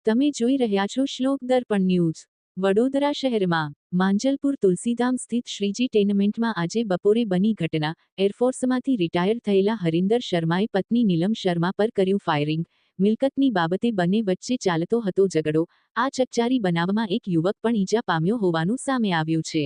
તમે જોઈ રહ્યા છો શ્લોક દર્પણ ન્યૂઝ. વડોદરા શહેરમાં માંજલપુર તુલસીધામ સ્થિત શ્રીજી ટેનમેન્ટમાં આજે બપોરે બની ઘટના. એરફોર્સમાંથી રિટાયર થયેલા હરિન્દર શર્માએ પત્ની નીલમ શર્મા પર કર્યું ફાયરિંગ. મિલકતની બાબતે બંને વચ્ચે ચાલતો હતો ઝઘડો. આ ચકચારી બનાવમાં એક યુવક પણ ઈજા પામ્યો હોવાનું સામે આવ્યું છે.